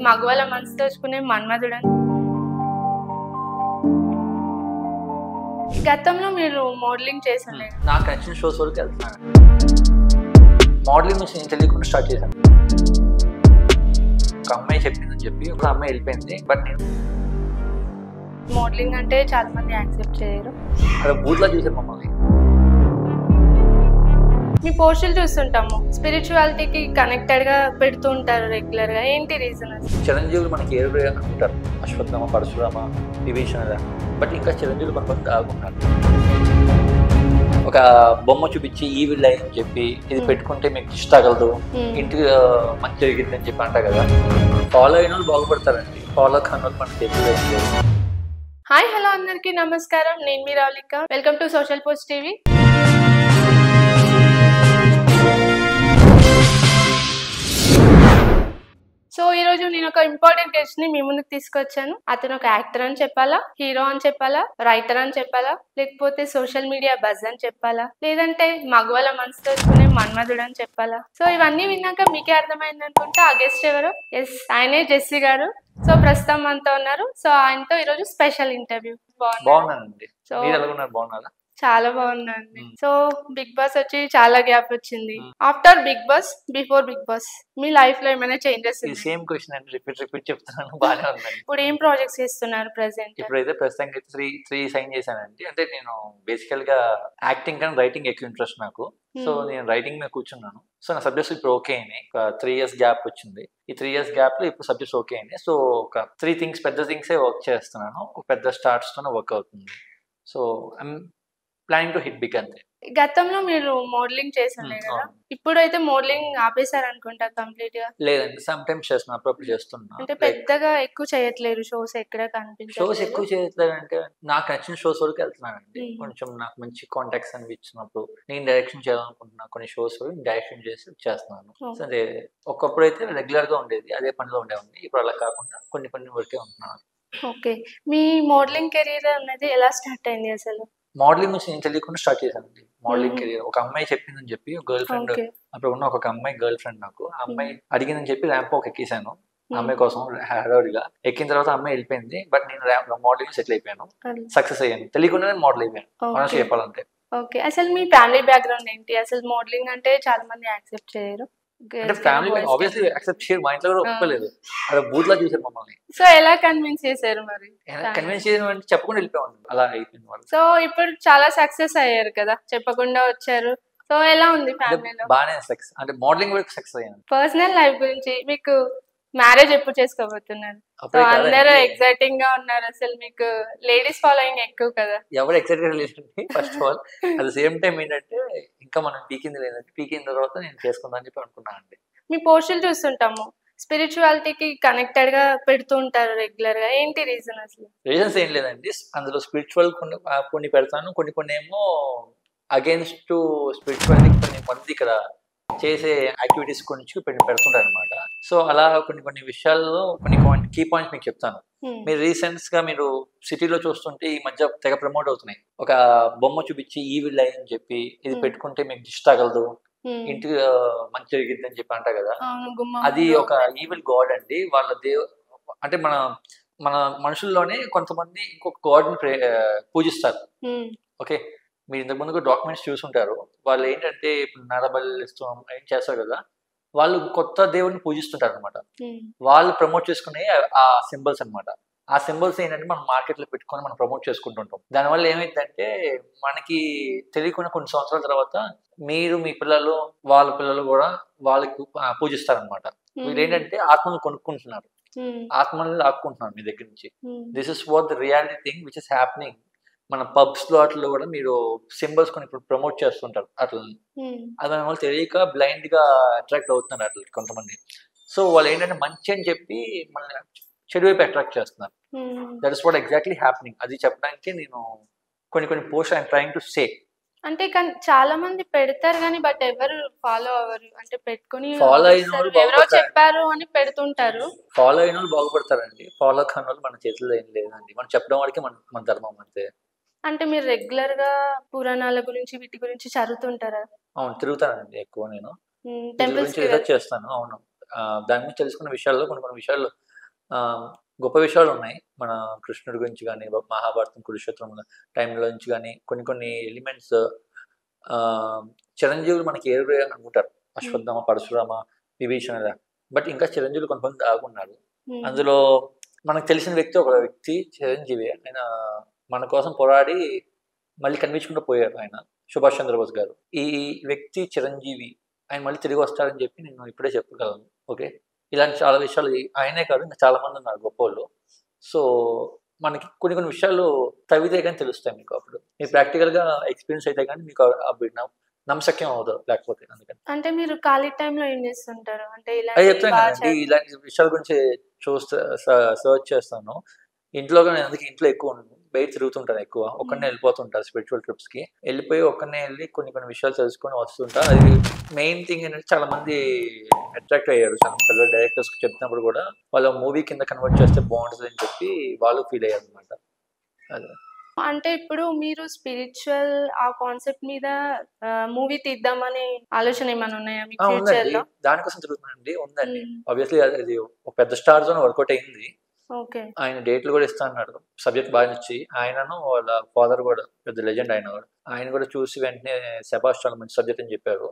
మగవాళ్ళ మనసు దోచుకునే మన్మధుడని. గతంలో మీరు మోడలింగ్ చేసిండే నాకు నచ్చిన షోస్ వరకు వెళ్తున్నాను. మోడలింగ్ నుంచి నేను తెలియకుండా స్టార్ట్ చేశాను. ఒక అమ్మాయి చెప్పిందని చెప్పి ఒక అమ్మాయి వెళ్ళిపోయింది. బట్ నేను మోడలింగ్ అంటే చాలా మంది యాక్సెప్ట్ చేయరు. అక్కడ బూత్లా చూసాను మమ్మల్ని. మీ పోస్టులు చూస్తుంటాము, స్పిరిచువాలిటీకి కనెక్టెడ్ గా పెడుతూ ఉంటారు రెగ్యులర్ గా. ఏంటి రీజన్? చిరంజీవులు మనకి ఏడు అనుకుంటారు, అశ్వత్థామ, పరశురామ, విభీషణ. బట్ ఇంకా చిరంజీవులు మనకు ఆగుంటారు. ఒక బొమ్మ చూపించి ఈ విల్ అని చెప్పి ఇది పెట్టుకుంటే మీకు దిష్టి తగలదు, ఇంటికి మంచి జరిగింది అని చెప్పి అంటారు కదా. ఫాలో అయిన వాళ్ళు బాగుపడతారండి, ఫాలో కాని వాళ్ళు మనకి తెలియదు. హాయ్ హలో అందరికి నమస్కారం, నేను మీ Ravulika. Welcome to social post TV. So ఈ రోజు నేను ఒక ఇంపార్టెంట్ గెస్ట్ ని మీ ముందుకు తీసుకొచ్చాను. అతను ఒక యాక్టర్ అని చెప్పాలా, హీరో అని చెప్పాలా, రైటర్ అని చెప్పాలా, లేకపోతే సోషల్ మీడియా బజ్ అని చెప్పాలా, లేదంటే మగవాళ్ళ మనసు దోచుకునే మన్మధుడు అని చెప్పాలా? సో ఇవన్నీ విన్నాక మీకే అర్థమైంది అనుకుంటా. ఆ గెస్ట్ ఎవరు? ఎస్, ఆయనే జెస్సీ గారు. సో ప్రస్తుతం మనతో ఉన్నారు. సో ఆయనతో ఈరోజు స్పెషల్ ఇంటర్వ్యూ. బాగున్నానండి. సో మీరు ఎలా ఉన్నారు? బాగున్నారా? చాలా బాగుందండి. సో బిగ్ బాస్ వచ్చి చాలా గ్యాప్ వచ్చింది. After big boss, before big boss, మీ లైఫ్ లో ఏమైనా చేంజెస్? సేమ్ క్వశ్చన్ అండి, రిపీట్ చెప్తున్నాను. బాగానే ఉందండి. ఇప్పుడు ఏం ప్రాజెక్ట్స్ చేస్తున్నారు ప్రెసెంట్? ఇప్పుడైతే ప్రస్తుతానికి త్రీ సైన్ చేశానండి. అంటే నేను బేసికల్ గా యాక్టింగ్ కానీ రైటింగ్ ఎక్కువ ఇంట్రెస్ట్ నాకు. సో నేను రైటింగ్ మీద కూర్చున్నాను. సో నా సబ్జెక్ట్స్ ఇప్పుడు ఓకే అయినాయి. ఒక 3 years గ్యాప్ వచ్చింది. ఈ 3 years గ్యాప్ లో ఇప్పుడు సబ్జెక్ట్స్ ఓకే అయినాయి. సో ఒక 3 things పెద్ద థింగ్సే వర్క్ చేస్తున్నాను. ఒక పెద్ద స్టార్ట్స్ తోనే వర్క్ అవుతుంది. So I'm planning to hit big అంతే. గతంలో మీరు మోడలింగ్ చేసిండే కదా, ఇప్పుడైతే మోడలింగ్ ఆపేసారు అనుకుంటా కంప్లీట్ గా. లేదండి, సమ్ టైమ్స్ చేస్తున్నా, అప్పుడప్పుడు చేస్తున్నా. అంటే పెద్దగా ఎక్కువ చేయట్లేరు షోస్, ఎక్కడ కనిపించలేదు. షోస్ ఎక్కువ చేయట్లేదు అంటే నాకు నచ్చిన షోస్ వరకు వెళ్తున్నానండి. కొంచెం నాకు మంచి కాంటాక్ట్స్ అనిపించినప్పుడు నేను డైరెక్షన్ చేయాలనుకుంటున్నా కొన్ని షోస్ డైరెక్షన్ చేస్తున్నాను. అదే ఒకప్పుడు అయితే రెగ్యులర్ గా ఉండేది, అదే పనిలో ఉండేవాడిని. ఇప్పుడు అలా కాకుండా కొన్ని వరకే ఉంటున్నాను. ఓకే, మీ మోడలింగ్ కెరీర్ అనేది ఎలా స్టార్ట్ అయింది అసలు? మోడలింగ్ నుంచి నేను తెలియకుండా స్టార్ట్ చేశానండి మోడలింగ్ కెరీర్. ఒక అమ్మాయి చెప్పిందని చెప్పి గర్ల్ ఫ్రెండ్, అప్పుడు ఉన్న ఒక అమ్మాయి గర్ల్ ఫ్రెండ్ నాకు, ఆ అమ్మాయి అడిగిందని చెప్పి ర్యాంప్ ఒక ఎక్కేసాను ఆ అమ్మాయి కోసం హడావుడిగా. ఎక్కిన తర్వాత అమ్మాయి వెళ్ళిపోయింది. బట్ నేను మోడలింగ్ సెటిల్ అయిపోయాను, సక్సెస్ అయ్యాను. తెలియకుండానే మోడల్ అయిపోయాను మనసు చెప్పాలంటే. ఓకే, అసలు మీ ఫ్యామిలీ బ్యాక్గ్రౌండ్ ఏంటి? అసలు మోడలింగ్ అంటే చాలా మంది యాక్సెప్ట్ చేయరు. అంటే ఫ్యామిలీ ఆబ్వియస్లీ యాక్సెప్ట్ చేయరు, మా ఇంట్లో కూడా ఒప్పుకోలేదు. అదే బూత్ లా చూసారు మమ్మల్ని. సో ఎలా కన్విన్స్ చేశారు మరి? కన్విన్స్ చేయడం అంటే చెప్పకుండా వెళ్ళిపోయాను, అలా అయిపోయింది వాళ్ళు. సో ఇప్పుడు చాలా సక్సెస్ అయ్యారు కదా, చెప్పకుండా వచ్చారు. సో ఎలా ఉంది ఫ్యామిలీలో? బాగానే సక్సెస్, అంటే మోడలింగ్ వరకు సక్సెస్ అయ్యాను. పర్సనల్ లైఫ్ గురించి, మీకు మ్యారేజ్ ఎప్పుడు చేసుకోబోతున్నారు? సో అందరూ ఎక్సైటింగ్ గా ఉన్నారు. అసలు మీకు లేడీస్ ఫాలోయింగ్ ఎక్కువ కదా. ఎవరు ఎక్సైటెడ్ లేదండి first of all. At the same time ఏంటంటే ఇంకా మనం పీకింది లేదంటే, పీకిన తర్వాత నేను చేసుకుందాం అని చెప్పి అనుకున్నాను అండి. మీ పోస్టులు చూస్తుంటాము, స్పిరిచువాలిటీకి కనెక్టెడ్ గా పెడుతూ ఉంటారు రెగ్యులర్ గా. ఏంటి రీజన్ అసలు? రీజన్స్ ఏం లేదండి, అందులో స్పిరిచువల్ కొన్ని పెడతాను, కొన్ని ఏమో అగేన్స్ట్ టు స్పిరిచువాలిటీ. కొన్ని ఇక్కడ చేసే యాక్టివిటీస్ గురించి పెడుతుంటారు అనమాట. సో అలా కొన్ని విషయాల్లో కొన్ని కీ పాయింట్స్ మీకు చెప్తాను. మీరు రీసెంట్స్ గా మీరు సిటీలో చూస్తుంటే ఈ మధ్య తెగ ప్రమోట్ అవుతున్నాయి. ఒక బొమ్మ చూపించి ఈ విల్ అని చెప్పి ఇది పెట్టుకుంటే మీకు దిష్టి తగలదు, ఇంటికి మంచి జరిగిద్ది అని చెప్పి అంటారు కదా. అది ఒక ఈవిల్ గాడ్ అండి. వాళ్ళ అంటే మన మనుషుల్లోనే కొంతమంది ఇంకొక గాడ్ ని పూజిస్తారు. ఓకే, మీరు ఇంతకు ముందు డాక్యుమెంట్స్ చూసుంటారు. వాళ్ళు ఏంటంటే ఇప్పుడు నరబలిస్తాం ఏం చేస్తారు కదా, వాళ్ళు కొత్త దేవుడిని పూజిస్తుంటారు అనమాట. వాళ్ళు ప్రమోట్ చేసుకునే ఆ సింబల్స్ అనమాట. ఆ సింబల్స్ ఏంటంటే మనం మార్కెట్ లో పెట్టుకొని మనం ప్రమోట్ చేసుకుంటుంటాం. దానివల్ల ఏమైందంటే మనకి తెలియకుండా కొన్ని సంవత్సరాల తర్వాత మీరు, మీ పిల్లలు, వాళ్ళ పిల్లలు కూడా వాళ్ళకి పూజిస్తారనమాట. వీళ్ళు ఏంటంటే ఆత్మను కొనుక్కుంటున్నారు, ఆత్మని లాక్కుంటున్నారు మీ దగ్గర నుంచి. This is what the reality thing which is happening. మన పబ్స్ లో అట్లా కూడా మీరు సింబల్స్ కొన్ని ఇప్పుడు ప్రమోట్ చేస్తుంటారు అట్లా. అది మన వాళ్ళు తెలియక బ్లైండ్ గా అట్రాక్ట్ అవుతున్నారు అట్లా కొంతమంది. సో వాళ్ళు ఏంటంటే మంచి అని చెప్పి మన చెడు వైపు అట్రాక్ట్ చేస్తున్నారు. That is what exactly happening. అది చెప్పడానికి నేను కొన్ని post I'm trying to say. అంటే చాలా మంది పెడతారు కానీ బట్ ఎవరు ఫాలో అవ్వరు. అంటే పెట్టుకుని ఫాలో అయిన వాళ్ళు ఎవరో చెప్పారు అని పెడుతుంటారు. ఫాలో అయిన వాళ్ళు బాగుపడతారండి, ఫాలో కాని వాళ్ళు మన చేతిలో ఏం లేదండి. మనం చెప్పడం వరకే మన ధర్మం అంతే. అంటే మీరు రెగ్యులర్ గా పురాణాల గురించి వీటి గురించి చదువుతుంటారా? అవును, తిరుగుతానండి ఎక్కువ. నేను టెంపుల్స్ రిసర్చ్ చేస్తాను. అవును, దాని గురించి తెలుసుకున్న విషయాల్లో కొన్ని విషయాలు గొప్ప విషయాలు ఉన్నాయి మన కృష్ణుడి గురించి కానీ మహాభారతం కురుక్షేత్రం టైంలో నుంచి కానీ కొన్ని ఎలిమెంట్స్ చిరంజీవులు మనకి ఏడు అనుకుంటారు, అశ్వత్థామ, పరశురామ, విభీషణ, బట్ ఇంకా చిరంజీవులు కొంతమంది దాగున్నారు. అందులో మనకు తెలిసిన ఒక వ్యక్తి చిరంజీవి. ఆయన మన కోసం పోరాడి మళ్ళీ కనిపించకుండా పోయారు, ఆయన సుభాష్ చంద్రబోస్ గారు. ఈ వ్యక్తి చిరంజీవి, ఆయన మళ్ళీ తిరిగి వస్తారని చెప్పి నేను ఇప్పుడే చెప్పగలను. ఓకే, ఇలాంటి చాలా విషయాలు ఆయనే కాదు ఇంకా చాలా మంది ఉన్నారు గొప్పోళ్ళు. సో మనకి కొన్ని విషయాలు తవ్వితే కానీ తెలుస్తాయి మీకు. అప్పుడు మీరు ప్రాక్టికల్గా ఎక్స్పీరియన్స్ అయితే కానీ మీకు నమ్మశక్యం అవుతుంది, లేకపోతే. అందుకని అంటే మీరు ఖాళీ టైంలో ఏం చేస్తుంటారు? అంటే అది చెప్తాను కదండి, ఇలాంటి విషయాల గురించి సర్చ్ చేస్తాను. ఇంట్లో కానీ, అందుకే ఇంట్లో ఎక్కువ ఉండను, బయట తిరుగుతుంటాను ఎక్కువ. ఒక్కనే వెళ్ళిపోతుంటాను స్పిరిచువల్ ట్రిప్స్కి. వెళ్ళిపోయి ఒక్కనే వెళ్ళి కొన్ని విషయాలు తెలుసుకొని వస్తుంటా. అది మెయిన్ థింగ్ ఏంటంటే చాలా మంది అట్రాక్ట్ అయ్యారు, చాలా పెద్ద డైరెక్టర్స్కి చెప్తున్నప్పుడు కూడా వాళ్ళ మూవీ కింద కన్వర్ట్ చేస్తే బాగుంటుంది అని చెప్పి వాళ్ళు ఫీల్ అయ్యారు అనమాట. అదే అంటే ఇప్పుడు మీరు స్పిరిచువల్ ఆ కాన్సెప్ట్ మీద మూవీ తీద్దామనే ఆలోచన ఏమైనా ఉన్నాయా మీకు ఫ్యూచర్ లో? దానికోసం తిరుగుతుందండి, ఉందండి. ఆబ్వియస్లీ అది ఒక పెద్ద స్టార్ తో వర్కౌట్ అయింది. ఆయన డేట్లు కూడా ఇస్తా అన్నాడు, సబ్జెక్ట్ బాగా నచ్చి. ఆయనను వాళ్ళ ఫాదర్ కూడా పెద్ద లెజెండ్, ఆయన కూడా చూసి వెంటనే శభాష్ చాలా మంచి సబ్జెక్ట్ అని చెప్పారు.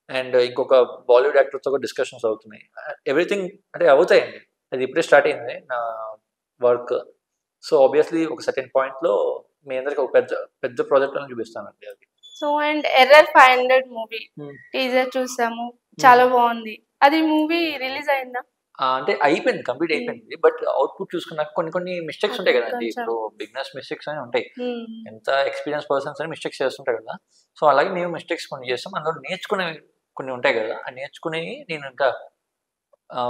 అండ్ ఇంకొక బాలీవుడ్ యాక్టర్ తో కూడా డిస్కషన్స్ అవుతున్నాయి. ఎవ్రీథింగ్ అంటే అవుతాయండి, అది ఇప్పుడే స్టార్ట్ అయింది నా వర్క్. సో ఆబ్వియస్లీ ఒక సర్టెన్ పాయింట్ లో మీ అందరికి ఒక పెద్ద ప్రాజెక్ట్ అని చూపిస్తానండి అది. So and error 500 movie teaser చూసాము, చాలా బాగుంది. అది మూవీ రిలీజ్ అయిందా? అంటే అయిపోయింది, కంప్లీట్ అయిపోయింది. బట్ అవుట్పుట్ చూసుకున్నాక కొన్ని మిస్టేక్స్ ఉంటాయి కదండి. ఇప్పుడు బిగినర్స్ మిస్టేక్స్ అని ఉంటాయి, ఎంత ఎక్స్పీరియన్స్ పర్సన్స్ అని మిస్టేక్స్ చేస్తుంటాయి కదా. సో అలాగే మేము మిస్టేక్స్ కొన్ని చేస్తాం, అందులో నేర్చుకునే కొన్ని ఉంటాయి కదా. ఆ నేర్చుకునేవి నేను ఇంకా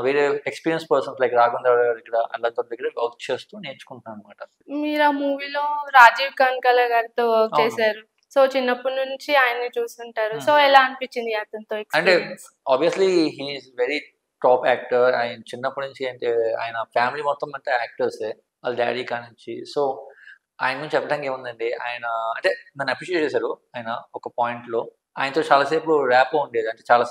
వేరే ఎక్స్పీరియన్స్ పర్సన్స్ లైక్ రాఘవేంద్ర దగ్గర అలాంటి దగ్గర వర్క్ చేస్తూ నేర్చుకుంటున్నాను అనమాట. మీరు ఆ మూవీలో రాజీవ్ కనకాల గారితో వర్క్ చేశారు, సో చిన్నప్పటి నుంచి ఆయన్ని చూస్తుంటారు. సో ఎలా అనిపించింది అతనితో? అంటే obviously he is very top actor. ఆయన చిన్నప్పటి నుంచి అంటే ఆయన ఫ్యామిలీ మొత్తం అంటే యాక్టర్సే, వాళ్ళ డాడీ కానించి. సో ఆయన గురించి చెప్పడానికి ఏముందండి, ఆయన అంటే నన్ను అప్రిషియేట్ చేశారు. ఆయన ఒక పాయింట్లో ఆయనతో చాలాసేపు ర్యాపో ఉండేది, అంటే చాలా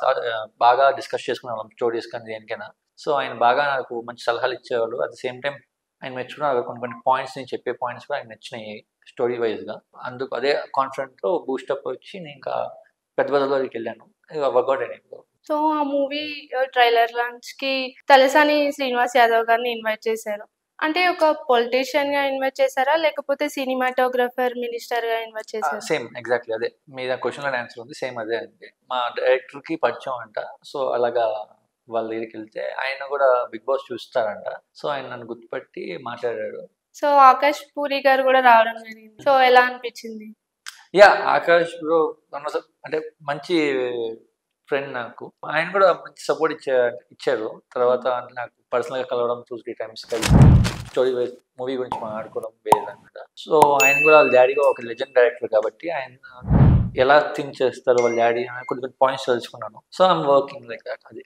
బాగా డిస్కస్ చేసుకునేవాళ్ళం స్టోరీస్ కానీ దేనికైనా. సో ఆయన బాగా నాకు మంచి సలహాలు ఇచ్చేవాళ్ళు. అట్ ద సేమ్ టైం ఆయన మెచ్చుకున్నారు కొన్ని పాయింట్స్, నేను చెప్పే పాయింట్స్ కూడా ఆయన నచ్చినాయి స్టోరీ వైజ్గా. అందుకు అదే కాన్ఫిడెంట్తో బూస్టప్ వచ్చి నేను ఇంకా పెద్ద దగ్గరికి వెళ్ళాను, వర్కౌట్ అయ్యాను. సో ఆ మూవీ ట్రైలర్ లాంచ్ కి తలసాని శ్రీనివాస్ యాదవ్ గారిని ఇన్వైట్ చేశారు. అంటే ఒక పొలిటీషియన్ గా ఇన్వైట్ చేశారా, లేకపోతే సినిమాటోగ్రఫర్, మినిస్టర్ గా ఇన్వైట్ చేశారా? సేమ్ ఎగ్జాక్ట్లీ అదే, మీద క్వశ్చన్ లో ఆన్సర్ ఉంది, సేమ్ అదే అండి. మా డైరెక్టర్ కి పరిచయం అంట. సో అలాగా వాళ్ళ దగ్గరికి వెళ్తే ఆయన కూడా బిగ్ బాస్ చూస్తారంట. సో ఆయన నన్ను గుర్తుపట్టి మాట్లాడాడు. సో ఆకాష్ పూరి గారు కూడా రావడం జరిగింది. సో ఎలా అనిపించింది? యా, ఆకాష్ బ్రో అంటే మంచి ఫ్రెండ్ నాకు. ఆయన కూడా మంచి సపోర్ట్ ఇచ్చారు. తర్వాత అంటే నాకు పర్సనల్ గా కలవడం, 2-3 టైమ్స్ కలిసి స్టోరీ మూవీ గురించి మాట్లాడుకోవడం వేరేది అనమాట. సో ఆయన కూడా వాళ్ళ డాడీగా ఒక లెజెండ్ డైరెక్టర్ కాబట్టి ఆయన ఎలా థింక్ చేస్తారు వాళ్ళ డాడీ అని కొన్ని పాయింట్స్ తెలుసుకున్నాను. So I'm working like that. అది